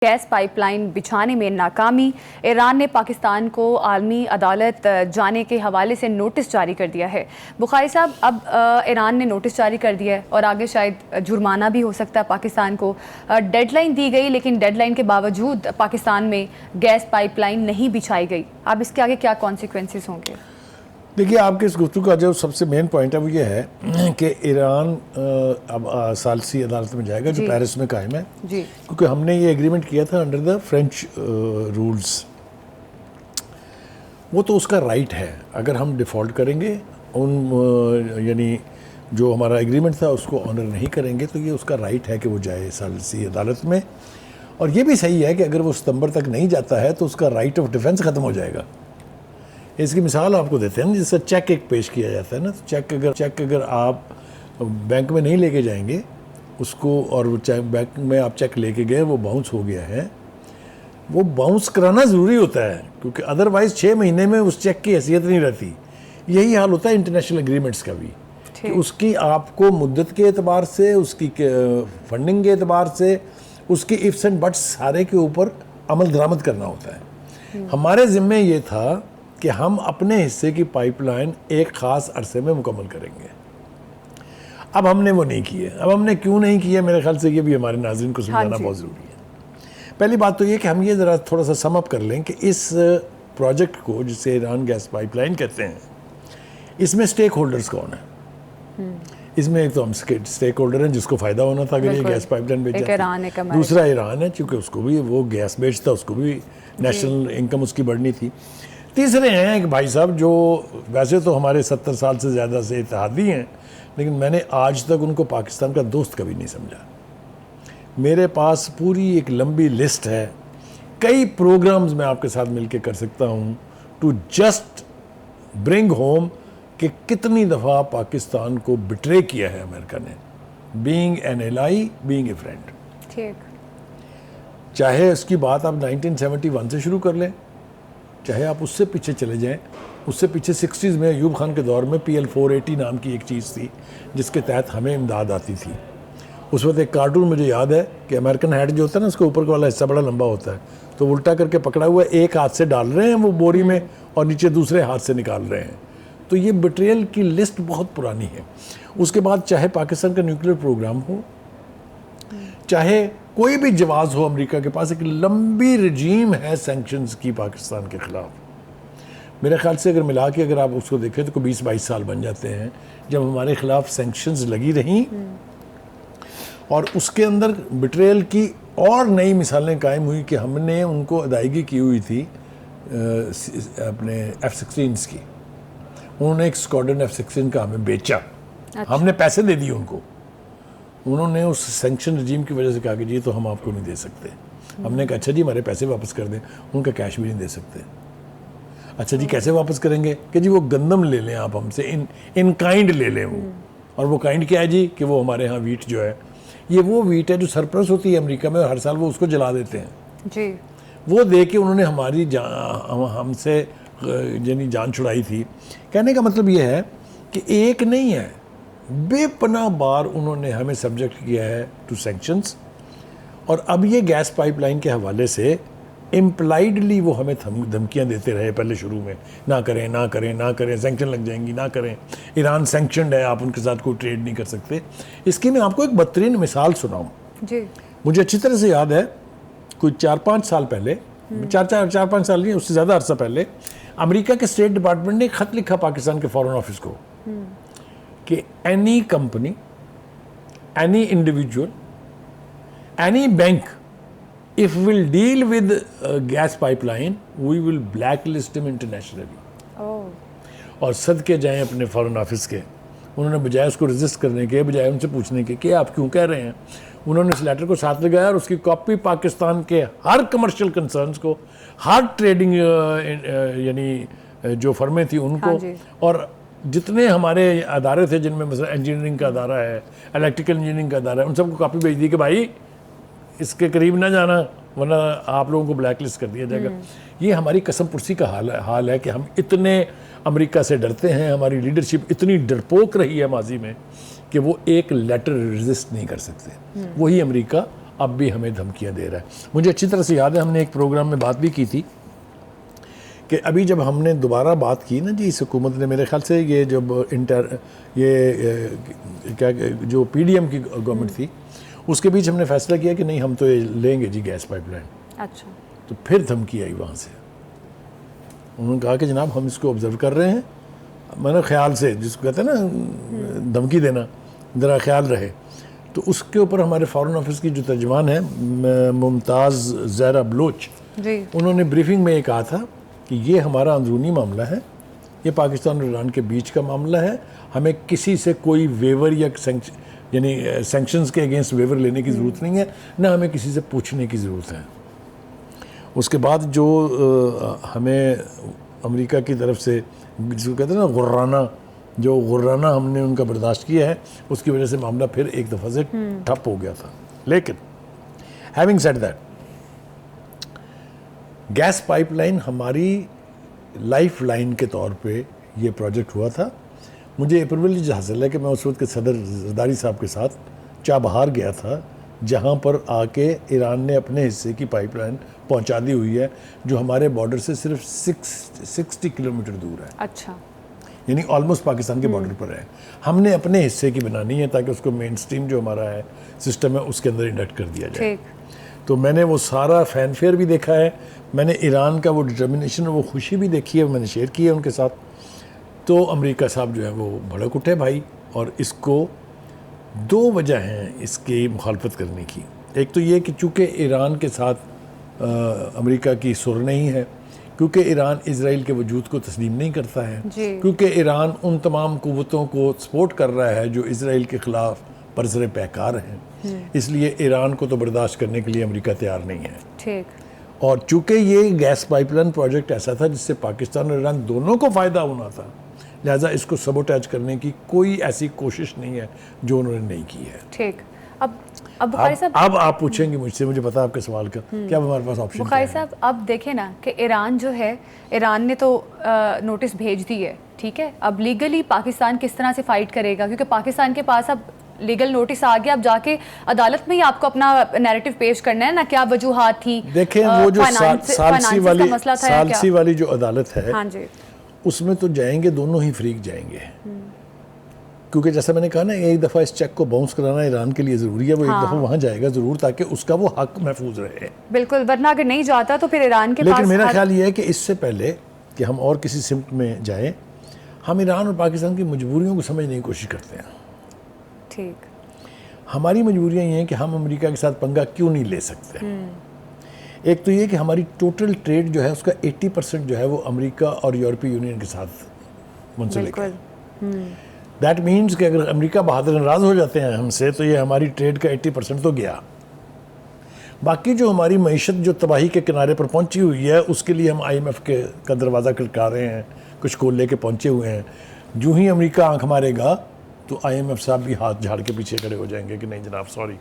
Gas pipeline बिछाने में नाकामी। ईरान ने पाकिस्तान को आलमी अदालत जाने के हवाले से नोटिस जारी कर दिया है। बुखारी साहब, अब ईरान ने नोटिस जारी कर दिया है और आगे शायद जुर्माना भी हो सकता है पाकिस्तान को। डेडलाइन दी गई, लेकिन डेडलाइन के बावजूद पाकिस्तान में गैस पाइपलाइन नहीं बिछाई गई। अब इसके आगे क्या कॉन्सिक्वेंसेस होंगे? देखिए, आपके इस गुफ्तगू का जो सबसे मेन पॉइंट है वो ये है कि ईरान अब सालसी अदालत में जाएगा जो पेरिस में कायम है जी। क्योंकि हमने ये एग्रीमेंट किया था अंडर द फ्रेंच रूल्स। वो तो उसका राइट है, अगर हम डिफ़ॉल्ट करेंगे उन यानी जो हमारा एग्रीमेंट था उसको ऑनर नहीं करेंगे तो ये उसका राइट है कि वो जाए सालसी अदालत में। और ये भी सही है कि अगर वो सितंबर तक नहीं जाता है तो उसका राइट ऑफ डिफेंस ख़त्म हो जाएगा। इसकी मिसाल आपको देते हैं, जिससे चेक एक पेश किया जाता है ना, तो चेक अगर आप बैंक में नहीं लेके जाएंगे उसको और बैंक में आप चेक लेके गए, वो बाउंस हो गया है, वो बाउंस कराना ज़रूरी होता है क्योंकि अदरवाइज़ 6 महीने में उस चेक की हैसियत नहीं रहती। यही हाल होता है इंटरनेशनल एग्रीमेंट्स का भी कि उसकी आपको मुद्दत के एतबार से, उसकी फंडिंग के एतबार से, उसकी इफ्स एंड बट्स सारे के ऊपर अमल दरामद करना होता है। हमारे ज़िम्मे ये था कि हम अपने हिस्से की पाइपलाइन एक ख़ास अरसे में मुकम्मल करेंगे। अब हमने वो नहीं किए। अब हमने क्यों नहीं किए, मेरे ख्याल से ये भी हमारे नाज़रीन को समझाना बहुत ज़रूरी है। पहली बात तो ये कि हम ये ज़रा थोड़ा सा सम अप कर लें कि इस प्रोजेक्ट को, जिसे ईरान गैस पाइपलाइन कहते हैं, इसमें स्टेक होल्डर्स कौन है? इसमें एक तो हम स्टेक होल्डर हैं जिसको फ़ायदा होना था अगर ये गैस पाइपलाइन बेच जाती। दूसरा ईरान है, चूँकि उसको भी वो गैस बेचता, उसको भी नेशनल इनकम उसकी बढ़नी थी। तीसरे हैं एक भाई साहब जो वैसे तो हमारे 70 साल से ज़्यादा से इत्तेहादी हैं, लेकिन मैंने आज तक उनको पाकिस्तान का दोस्त कभी नहीं समझा। मेरे पास पूरी एक लंबी लिस्ट है, कई प्रोग्राम्स मैं आपके साथ मिलकर कर सकता हूँ टू जस्ट ब्रिंग होम कि कितनी दफ़ा पाकिस्तान को बिट्रे किया है अमेरिका ने, being an ally, being a friend. ठीक, चाहे उसकी बात आप 1971 से शुरू कर लें, चाहे आप उससे पीछे चले जाएं, उससे पीछे 60s में अयूब खान के दौर में PL-480 नाम की एक चीज़ थी जिसके तहत हमें इमदाद आती थी। उस वक्त एक कार्टून मुझे याद है कि अमेरिकन हैट जो होता है ना, उसका ऊपर वाला हिस्सा बड़ा लंबा होता है, तो उल्टा करके पकड़ा हुआ एक हाथ से डाल रहे हैं वो बोरी में और नीचे दूसरे हाथ से निकाल रहे हैं। तो ये बिट्रेयल की लिस्ट बहुत पुरानी है। उसके बाद चाहे पाकिस्तान का न्यूक्लियर प्रोग्राम हो, चाहे कोई भी जवाब हो, अमेरिका के पास एक लंबी रजीम है सैंक्शंस की पाकिस्तान के ख़िलाफ़। मेरे ख्याल से अगर मिला के अगर आप उसको देखें तो 20-22 साल बन जाते हैं जब हमारे ख़िलाफ़ सैंक्शंस लगी रहीं और उसके अंदर बिट्रेयल की और नई मिसालें कायम हुई कि हमने उनको अदायगी की हुई थी अपने F-16s की। उन्होंने एक स्क्वाड्रन F-16 का हमें बेचा। अच्छा। हमने पैसे दे दिए उनको, उन्होंने उस सैंक्शन रजीम की वजह से कहा कि जी तो हम आपको नहीं दे सकते। हमने कहा अच्छा जी हमारे पैसे वापस कर दें, उनका कैश भी नहीं दे सकते। अच्छा जी कैसे वापस करेंगे कि जी वो गंदम ले लें आप हमसे, इन काइंड ले लें वो। और वो काइंड क्या है जी कि वो हमारे यहाँ वीट जो है, ये वो वीट है जो सरप्लस होती है अमेरिका में और हर साल वो उसको जला देते हैं जी। वो दे के उन्होंने हमारी हमसे यानी जान छुड़ाई थी। कहने का मतलब ये है कि एक नहीं है, बेपनाह बार उन्होंने हमें सब्जेक्ट किया है टू सैंक्शंस। और अब ये गैस पाइपलाइन के हवाले से इम्प्लाइडली वो हमें धमकियां देते रहे पहले शुरू में, ना करें ना करें ना करें, सैंक्शन लग जाएंगी, ना करें, ईरान सैंक्शनड है, आप उनके साथ कोई ट्रेड नहीं कर सकते। इसकी मैं आपको एक बदतरीन मिसाल सुनाऊं जी। मुझे अच्छी तरह से याद है कोई 4-5 साल पहले, 4-5 साल नहीं, उससे ज़्यादा अरसा पहले, अमेरिका के स्टेट डिपार्टमेंट ने खत लिखा पाकिस्तान के फॉरेन ऑफिस को कि any company, any individual, any bank if will deal with gas pipeline, we will blacklist him internationally। और सदके जाएं अपने फॉरेन ऑफिस के, उन्होंने बजाय उसको रजिस्ट करने के, बजाय उनसे पूछने के कि आप क्यों कह रहे हैं, उन्होंने इस लेटर को साथ लगाया और उसकी कॉपी पाकिस्तान के हर कमर्शियल कंसर्न्स को, हर ट्रेडिंग यानी जो फर्में थी उनको, और जितने हमारे अदारे थे जिनमें मतलब इंजीनियरिंग का अदारा है, इलेक्ट्रिकल इंजीनियरिंग का अदारा है, उन सबको कॉपी भेज दी कि भाई इसके करीब ना जाना वरना आप लोगों को ब्लैक लिस्ट कर दिया जाएगा। ये हमारी कसम पुरसी का हाल है कि हम इतने अमेरिका से डरते हैं, हमारी लीडरशिप इतनी डरपोक रही है माजी में कि वो एक लेटर रेजिस्ट नहीं कर सकते। वही अमेरिका अब भी हमें धमकियां दे रहा है। मुझे अच्छी तरह से याद है, हमने एक प्रोग्राम में बात भी की थी कि अभी जब हमने दोबारा बात की ना जी, इस हुकूमत ने, मेरे ख्याल से ये जब क्या जो PDM की गवर्नमेंट थी, उसके बीच हमने फैसला किया कि नहीं हम तो ये लेंगे जी गैस पाइपलाइन। अच्छा, तो फिर धमकी आई वहाँ से, उन्होंने कहा कि जनाब हम इसको ऑब्जर्व कर रहे हैं, मैंने ख्याल से, जिसको कहते हैं ना धमकी देना, ज़रा ख्याल रहे। तो उसके ऊपर हमारे फॉरेन ऑफिस की जो तर्जमान है मुमताज़ ज़हरा बलोच जी, उन्होंने ब्रीफिंग में ये कहा था कि ये हमारा अंदरूनी मामला है, ये पाकिस्तान और ईरान के बीच का मामला है, हमें किसी से कोई वेवर या यानी सैंक्शंस के अगेंस्ट वेवर लेने की ज़रूरत नहीं है, ना हमें किसी से पूछने की ज़रूरत है। उसके बाद जो हमें अमेरिका की तरफ से जिसको कहते हैं ना गुर्राना हमने उनका बर्दाश्त किया है, उसकी वजह से मामला फिर एक दफ़ा से ठप हो गया था। लेकिन having said that, gas pipeline हमारी लाइफ लाइन के तौर पे ये प्रोजेक्ट हुआ था। मुझे ये प्रिविलेज हासिल है कि मैं उस वक्त के सदर जरदारी साहब के साथ चाबहार गया था, जहाँ पर आके ईरान ने अपने हिस्से की पाइपलाइन पहुँचा दी हुई है, जो हमारे बॉर्डर से सिर्फ 60 किलोमीटर दूर है। अच्छा, यानी ऑलमोस्ट पाकिस्तान के बॉर्डर पर है। हमने अपने हिस्से की बनानी है ताकि उसको मेन स्ट्रीम जो हमारा है सिस्टम है उसके अंदर इंडक्ट कर दिया जाए। ठीक, तो मैंने वो सारा फैनफेयर भी देखा है, मैंने ईरान का वो डिटर्मिनेशन और वो खुशी भी देखी है, मैंने शेयर की है उनके साथ। तो अमेरिका साहब जो है वो भड़क उठे भाई, और इसको दो वजह हैं इसकी मुखालफत करने की। एक तो ये कि चूँकि ईरान के साथ अमेरिका की सुर नहीं है, क्योंकि ईरान इजराइल के वजूद को तस्लीम नहीं करता है, क्योंकि ईरान उन तमाम कुव्वतों को सपोर्ट कर रहा है जो इजराइल के ख़िलाफ़ बरसरे पैकार हैं, इसलिए ईरान को तो बर्दाश्त करने के लिए अमेरिका तैयार नहीं है। ठीक, और चूँकि ये गैस पाइपलाइन प्रोजेक्ट ऐसा था जिससे पाकिस्तान और ईरान दोनों को फ़ायदा होना था, लिहाजा इसको सबोटैच करने की कोई ऐसी कोशिश नहीं है जो उन्होंने नहीं की है। ठीक। अब बुखारी साहब, अब आप पूछेंगे मुझसे, मुझे पता है आपके सवाल का क्या हमारे पास ऑप्शन बुखारी साहब, अब देखें ना कि ईरान जो है, ईरान ने तो नोटिस भेज दी है, ठीक है। अब लीगली पाकिस्तान किस तरह से फाइट करेगा, क्योंकि पाकिस्तान के पास अब लीगल नोटिस आ गया, अब जाके अदालत में ही आपको अपना नैरेटिव पेश करना है ना, क्या वजूहात थी। देखें वो जो सालसी वाली जो अदालत है, हाँ जी, उसमें तो जाएंगे दोनों ही फ्रीक जाएंगे, क्योंकि जैसा मैंने कहा ना, एक दफ़ा इस चेक को बाउंस कराना ईरान के लिए ज़रूरी है। वो एक दफ़ा वहाँ जाएगा ज़रूर ताकि उसका वो हक महफूज रहे। बिल्कुल, वरना अगर नहीं जाता तो फिर ईरान के पास। लेकिन मेरा ख्याल ये है कि इससे पहले कि हम और किसी सिमत में जाएं, हम ईरान और पाकिस्तान की मजबूरियों को समझने की कोशिश करते हैं। ठीक, हमारी मजबूरियाँ ये हैं कि हम अमेरिका के साथ पंगा क्यों नहीं ले सकते। एक तो ये कि हमारी टोटल ट्रेड जो है उसका 80% जो है वो अमेरिका और यूरोपीय यूनियन के साथ मुंसलिक है। दैट मीन्स कि अगर अमेरिका बहादुर नाराज़ हो जाते हैं हमसे, तो ये हमारी ट्रेड का 80% तो गया। बाकी जो हमारी मईशत जो तबाही के किनारे पर पहुंची हुई है, उसके लिए हम IMF का दरवाज़ा खटका रहे हैं, कुछ कोल लेके पहुंचे हुए हैं। जो ही अमेरिका आंख मारेगा तो IMF साहब भी हाथ झाड़ के पीछे खड़े हो जाएंगे कि नहीं जनाब सॉरी,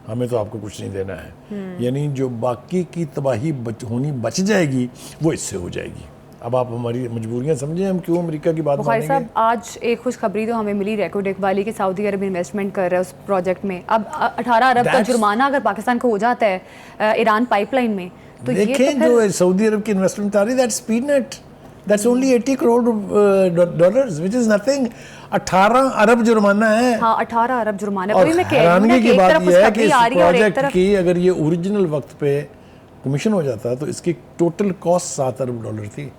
हमें तो आपको कुछ नहीं देना है। यानी जो बाकी की तबाही बच जाएगी वो इससे हो जाएगी। अब आप हमारी मजबूरियां समझें, हम क्यों अमेरिका की बात मानेंगे। साहब, आज एक खुशखबरी तो हमें मिली रेकोडेक वाली कि सऊदी अरब इन्वेस्टमेंट कर रहा है उस प्रोजेक्ट में। अब 18 अरब का जुर्माना अगर पाकिस्तान को हो जाता है ईरान पाइपलाइन में, तो ये देखें तो जो सऊदी अरब की इन्वेस्टमेंट आ रही है, that's peanut, that's only 80 crore dollars, which is nothing. 18 अरब जुर्माना है। हाँ, 18 अरब जुर्माना। और हैरानगी की बात यह है कि इस प्रोजेक्ट की अगर ये ओरिजिनल वक्त पे कमीशन हो जाता तो इसकी टोटल कॉस्ट 7 अरब डॉलर थी।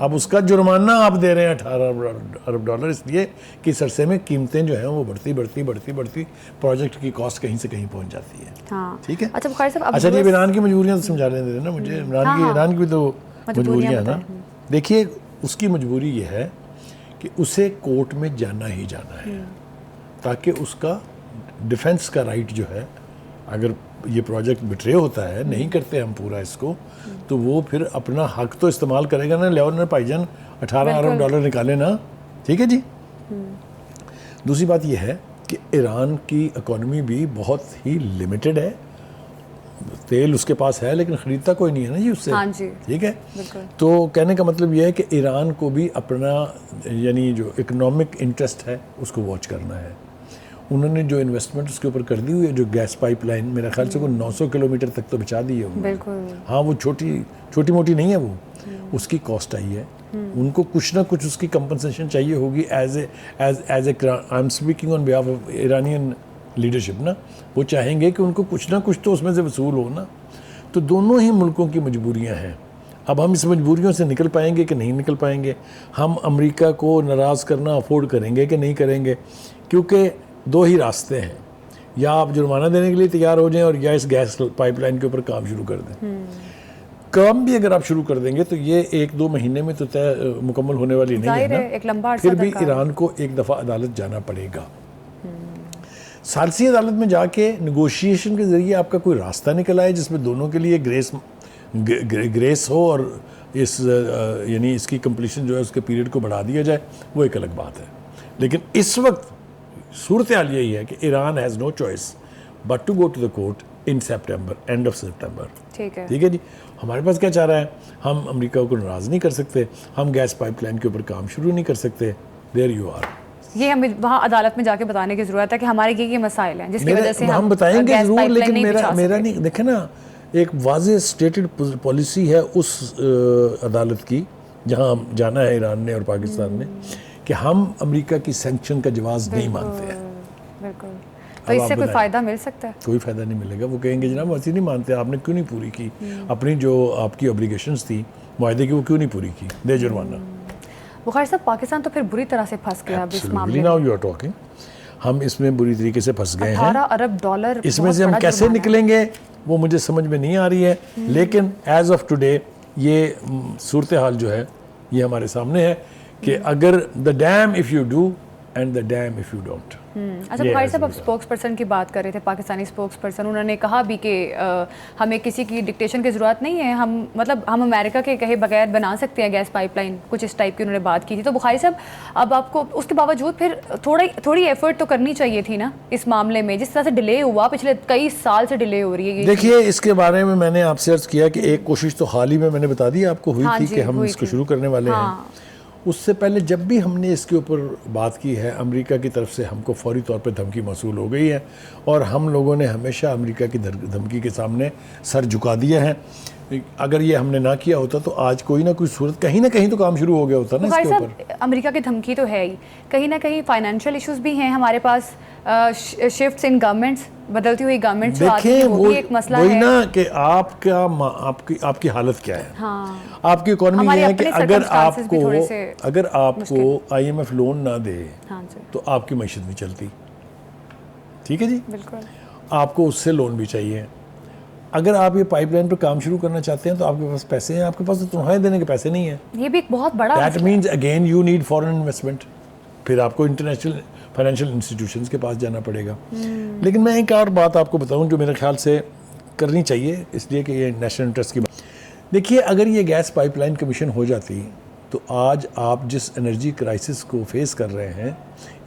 अब उसका जुर्माना आप दे रहे हैं 18 अरब डॉलर, इसलिए कि सरसे में कीमतें जो हैं वो बढ़ती प्रोजेक्ट की कॉस्ट कहीं से कहीं पहुंच जाती है। हाँ। ठीक है। अच्छा बुखारी साहब, अच्छा, ये ईरान की मजबूरियां तो समझा रहे थे ना मुझे। ईरान की भी तो मजबूरियां है ना। देखिए, उसकी मजबूरी ये है कि उसे कोर्ट में जाना ही जाना है, ताकि उसका डिफेंस का राइट जो है, अगर ये प्रोजेक्ट बिट्रे होता है, नहीं करते हम पूरा इसको, तो वो फिर अपना हक तो इस्तेमाल करेगा ना। लियाओ ना भाईजान, 18 अरब डॉलर निकाले ना, ठीक है जी। दूसरी बात यह है कि ईरान की इकोनॉमी भी बहुत ही लिमिटेड है। तेल उसके पास है लेकिन ख़रीदता कोई नहीं है ना जी उससे। हाँ जी, ठीक है। तो कहने का मतलब यह है कि ईरान को भी अपना यानी जो इकोनॉमिक इंटरेस्ट है उसको वॉच करना है। उन्होंने जो इन्वेस्टमेंट उसके ऊपर कर दी हुई है, जो गैस पाइपलाइन, मेरा ख्याल से वो 900 किलोमीटर तक तो बिछा दी है उन्होंने। बिल्कुल। हाँ, वो छोटी मोटी नहीं है वो, उसकी कॉस्ट आई है। उनको कुछ ना कुछ उसकी कंपनसेशन चाहिए होगी as a I am speaking on behalf of Iranian leadership ना। वो चाहेंगे कि उनको कुछ ना कुछ तो उसमें से वसूल हो ना। तो दोनों ही मुल्कों की मजबूरियां हैं। अब हम इस मजबूरियों से निकल पाएंगे कि नहीं निकल पाएंगे, हम अमेरिका को नाराज़ करना अफोर्ड करेंगे कि नहीं करेंगे, क्योंकि दो ही रास्ते हैं, या आप जुर्माना देने के लिए तैयार हो जाएं और या इस गैस पाइपलाइन के ऊपर काम शुरू कर दें। काम भी अगर आप शुरू कर देंगे तो ये 1-2 महीने में तो तय मुकम्मल होने वाली नहीं है ना। एक लंबा फिर भी ईरान को एक दफ़ा अदालत जाना पड़ेगा। सालसी अदालत में जाके निगोशिएशन के ज़रिए आपका कोई रास्ता निकल आए जिसमें दोनों के लिए ग्रेस हो और इस यानी इसकी कंप्लीशन जो है उसके पीरियड को बढ़ा दिया जाए, वो एक अलग बात है। लेकिन इस वक्त सूरत हाल यही है कि Iran has no choice but to go to the court in September, end of September. ठीक है जी। हमारे पास क्या चाह रहा है, हम अमेरिका को नाराज़ नहीं कर सकते, हम गैस पाइपलाइन के ऊपर काम शुरू नहीं कर सकते। There you are. ये हमें वहाँ अदालत में जाके बताने की ज़रूरत है कि हमारे ये मसाइल हैं जिसकी वजह से हम बताएंगे ज़रूर, लेकिन मेरा नहीं, देखे ना, एक वाज़ेह स्टेटेड पॉलिसी है उस अदालत की जहाँ जाना है ईरान ने और पाकिस्तान ने, कि हम अमेरिका की सैंक्शन का जवाब नहीं मानते हैं। बिल्कुल। तो इससे कोई फ़ायदा मिल सकता है? कोई फ़ायदा नहीं मिलेगा। वो कहेंगे जनाब ऐसी नहीं मानते, आपने क्यों नहीं पूरी की अपनी जो आपकी ऑब्लिगेशंस थी मुआहदे की, वो क्यों नहीं पूरी की, दे जुर्माना। बुखारी साहब, पाकिस्तान तो फिर बुरी तरह से फंस गया अब इस मामले में। Now you are talking. हम इसमें बुरी तरीके से फंस गए हैं। 18 अरब डॉलर इसमें से हम कैसे निकलेंगे वो मुझे समझ में नहीं आ रही है, लेकिन एज ऑफ टुडे ये सूरत हाल जो है ये हमारे सामने है कि अगर the dam if you do and the dam if you don't. अच्छा बुखारी साहब, अब स्पोक्स पर्सन की बात कर रहे थे, पाकिस्तानी स्पोक्स पर्सन, उन्होंने कहा भी कि हमें किसी की डिक्टेशन की ज़रूरत नहीं है, हम अमेरिका के कहे बगैर बना सकते हैं गैस पाइपलाइन, कुछ इस टाइप की उन्होंने बात की थी। तो बुखारी साहब, अब आपको उसके बावजूद फिर थोड़ी एफर्ट तो करनी चाहिए थी ना इस मामले में, जिस तरह से डिले हुआ, पिछले कई साल से डिले हो रही है। देखिए, इसके बारे में मैंने आपसे अर्ज़ किया कि एक कोशिश तो हाल ही में मैंने बता दी आपको हुई थी कि हम इसको शुरू करने वाले हैं। उससे पहले जब भी हमने इसके ऊपर बात की है, अमेरिका की तरफ से हमको फौरी तौर पे धमकी मौसूल हो गई है और हम लोगों ने हमेशा अमेरिका की धमकी के सामने सर झुका दिया है। अगर ये हमने ना किया होता तो आज कोई ना कोई सूरत कहीं ना कहीं तो काम शुरू हो गया होता ना इसके ऊपर। अमेरिका की धमकी तो है ही, कहीं ना कहीं फाइनेंशियल इश्यूज भी हैं हमारे पास, शिफ्ट्स इन गवर्नमेंट्स, बदलती हुई गवर्नमेंट जो आती है वो भी एक मसला है ना कि आपकी हालत क्या है। हाँ। आपकी इकोनॉमी ये है कि अगर आपको IMF लोन ना दे तो आपकी मईशत नहीं चलती। ठीक है जी, बिल्कुल। आपको उससे लोन भी चाहिए। अगर आप ये पाइपलाइन पर काम शुरू करना चाहते हैं तो आपके पास पैसे हैं, आपके पास तो तनख्वाहें देने के पैसे नहीं है। ये भी एक बहुत बड़ा that means again you need foreign investment, फिर आपको इंटरनेशनल फाइनेंशियल इंस्टीट्यूशंस के पास जाना पड़ेगा। लेकिन मैं एक और बात आपको बताऊं जो मेरे ख्याल से करनी चाहिए, इसलिए कि ये नेशनल इंटरेस्ट की बात। देखिए, अगर ये गैस पाइपलाइन कमीशन हो जाती तो आज आप जिस एनर्जी क्राइसिस को फेस कर रहे हैं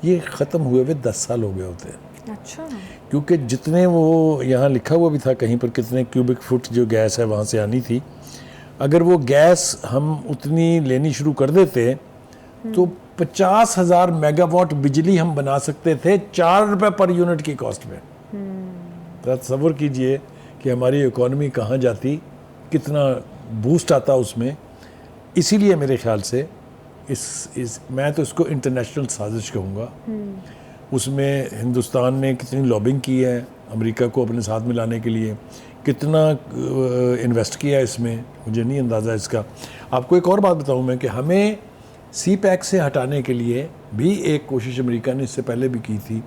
ये ख़त्म हुए हुए 10 साल हो गए होते। अच्छा। क्योंकि जितने वो यहाँ लिखा हुआ भी था कहीं पर कितने क्यूबिक फुट जो गैस है वहाँ से आनी थी, अगर वो गैस हम उतनी लेनी शुरू कर देते तो 50,000 मेगावाट बिजली हम बना सकते थे 4 रुपये पर यूनिट की कॉस्ट में। तसव्वुर कीजिए कि हमारी इकोनॉमी कहाँ जाती, कितना बूस्ट आता उसमें। इसीलिए मेरे ख्याल से मैं तो इसको इंटरनेशनल साजिश कहूँगा। उसमें हिंदुस्तान ने कितनी लॉबिंग की है अमेरिका को अपने साथ मिलाने के लिए, कितना इन्वेस्ट किया है इसमें, मुझे नहीं अंदाज़ा इसका। आपको एक और बात बताऊँ मैं कि हमें CPEC से हटाने के लिए भी एक कोशिश अमेरिका ने इससे पहले भी की थी।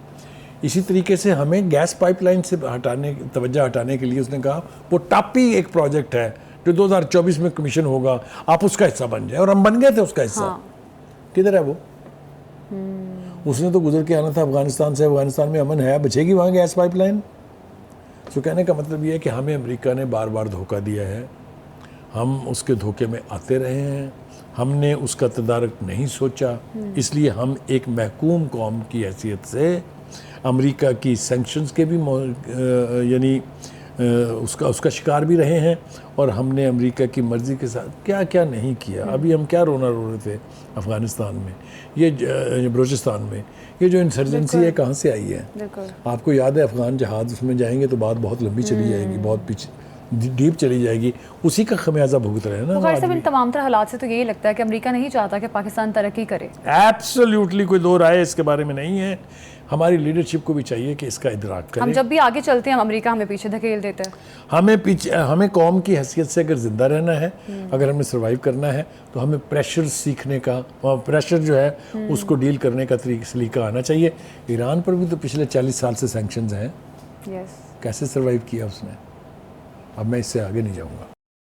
इसी तरीके से हमें गैस पाइपलाइन से तवज्जो हटाने के लिए उसने कहा वो टापी एक प्रोजेक्ट है जो 2024 में कमीशन होगा, आप उसका हिस्सा बन जाए, और हम बन गए थे उसका हिस्सा। हाँ। किधर है वो? उसने तो गुजर के आना था अफगानिस्तान से। अफगानिस्तान में अमन है, बचेगी वहाँ गैस पाइपलाइन? तो कहने का मतलब ये है कि हमें अमेरिका ने बार बार धोखा दिया है, हम उसके धोखे में आते रहे हैं, हमने उसका तदारक नहीं सोचा, इसलिए हम एक महकूम कौम की हैसियत से अमेरिका की सैंक्शंस के भी यानी उसका शिकार भी रहे हैं, और हमने अमेरिका की मर्ज़ी के साथ क्या क्या नहीं किया। अभी हम क्या रोना रो रहे थे अफ़गानिस्तान में, ये बलूचिस्तान में, ये जो इंसर्जेंसी है कहाँ से आई है। आपको याद है अफ़गान जहाज़, उसमें जाएंगे तो बात बहुत लंबी चली जाएगी, बहुत पीछे डीप चली जाएगी, उसी का खमियाजा भुगत रहे हैं ना। बुखारी साहब, इन तमाम तरह हालात से तो यही लगता है कि अमेरिका नहीं चाहता कि पाकिस्तान तरक्की करे। एब्सोल्युटली, कोई दो राय इसके बारे में नहीं है। हमारी लीडरशिप को भी चाहिए कि इसका इदराक करें। हम जब भी आगे चलते हैं अमेरिका हमें पीछे धकेल देता है। हमें कौम की हैसियत से अगर ज़िंदा रहना है, अगर हमें सर्वाइव करना है, तो हमें प्रेशर सीखने का, प्रेशर जो है उसको डील करने का सलीका आना चाहिए। ईरान पर भी तो पिछले 40 साल से सैंक्शंस हैं। कैसे सर्वाइव किया उसने। अब मैं इससे आगे नहीं जाऊँगा।